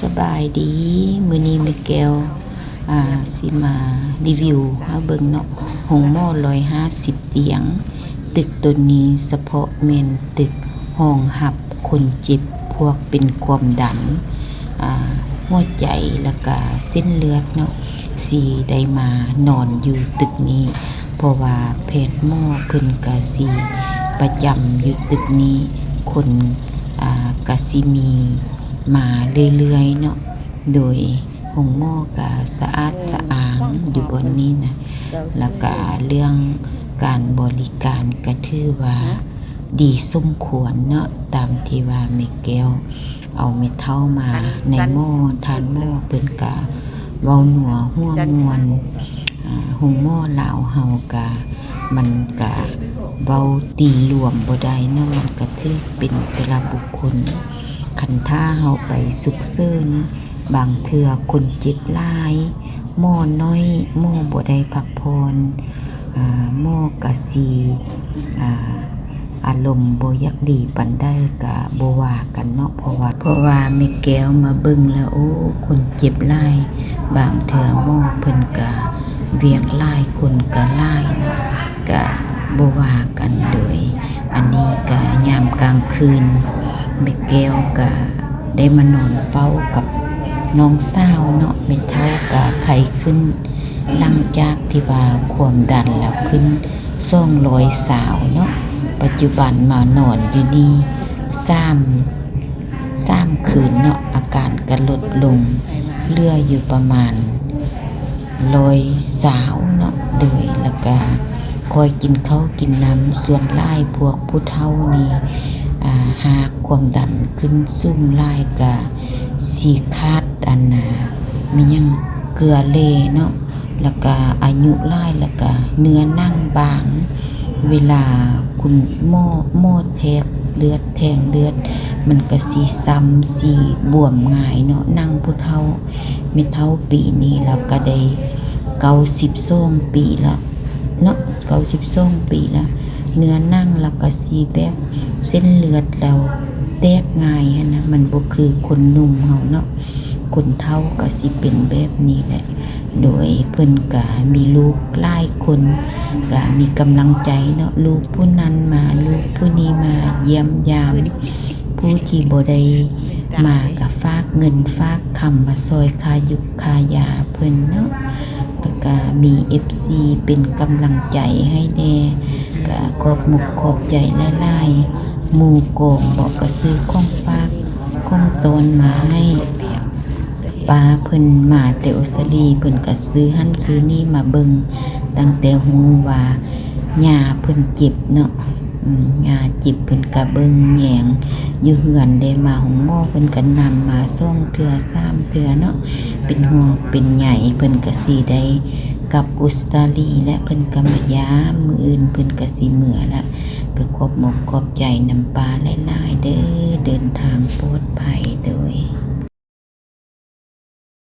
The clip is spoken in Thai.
สบายดีมื้อนี้แม่แก้วสิมารีวิวให้เบิ่งเนาะโรงหมอ150เตียงตึกตัวนี้เฉพาะแม่นตึกห้องรับคนเจ็บพวกเป็นความดันหัวใจแล้วก็เส้นเลือดเนาะสิได้มานอนอยู่ตึกนี้เพราะว่าแพทย์หมอเพิ่นก็สิประจำอยู่ตึกนี้คนก็สิมีมาเรื่อยๆเนาะโดยห้องหมอก็สะอาดสะอ้างอยู่บนนี้นะแล้วก็เรื่องการบริการก็ถือว่าดีสมควรเนาะตามที่ว่าแม่แก้วเอาเม็ดเท่ามาในหม้อทานหม้อเพิ่นก็เว้าหนัวหัวม่วนห้องหมอลาวเฮาก็มันก็เว้าตีรวมบ่ได้เนาะมันก็ถือเป็นแต่ละบุคคลคันถ้าเฮาไปสุกเสริญบางเทื่อคนเจ็บหลายหมอน้อยหมอบ่ได้พักผ่อนหมอก็สิอารมณ์บ่อยากดีปานใดก็บ่ว่ากันเนาะเพราะว่าแม่แก้วมาเบิ่งแล้วโอ้คนเจ็บหลายบางเทื่อหมอเพิ่นก็เวียกหลายคนก็หลายเนาะก็บ่ว่ากันเลยอันนี้ก็ยามกลางคืนแม่แก้วก็ได้มานอนเฝ้ากับน้องสาวเนาะแม่เฒ่าก็ไข้ขึ้นหลังจากที่ว่าความดันแล้วขึ้น200สาวเนาะปัจจุบันมานอนอยู่นี่3คืนเนาะอาการก็ลดลงเหลืออยู่ประมาณ100สาวเนาะโดยแล้วก็คอยกินข้าวกินน้ำส่วนหลายพวกผู้เฒ่านี่หากความดันขึ้นสูงหลายก็สิขาดมีหยังเกลือแร่เนาะแล้วก็อายุหลายแล้วก็เนื้อหนังบางเวลาคุณหมอแทงเลือดมันก็สิซ้ำสิบวมง่ายเนาะนั่งผู้เฒ่าไม่เฒ่าปีนี้แล้วก็ได้92ปีแล้วเนาะ92ปีแล้วเนื้อหนังแล้วก็สิแบบเส้นเลือดแล้วแตกง่ายนะมันบ่คือคนหนุ่มเฮาเนาะคนเฒ่าก็สิเป็นแบบนี้แหละโดยเพิ่นก็มีลูกหลายคนก็มีกำลังใจเนาะลูกผู้นั้นมาลูกผู้นี้มาเยี่ยมยามผู้ที่บ่ได้มาก็ฝากเงินฝากคำมาซอยค่ายุกค่ายาเพิ่นเนาะแล้วก็มี FC เป็นกำลังใจให้แน่ก็ขอบมุกขอบใจหลายๆหมู่โกงบอกก็ซื้อของฝากของตนมาให้ป้าเพิ่นมาแต่ออสเตรเลียเพิ่นก็ซื้อหั่นซื้อนี่มาเบิ่งตั้งแต่ฮู้ว่าย่าเพิ่นเจ็บเนาะย่าเจ็บเพิ่นก็เบิ่งแยงอยู่เฮือนได้มาห้องหมอเพิ่นก็นำมา2เทื่อ3เทื่อเนาะเป็นห่วงเป็นใหญ่เพิ่นก็สิได้กลับออสเตรเลียและเพิ่นก็มายามมื้ออื่นเพิ่นก็สิเมื่อละก็ขอบใจนำป้าหลายๆเด้อเดินทางปลอดภัยโดย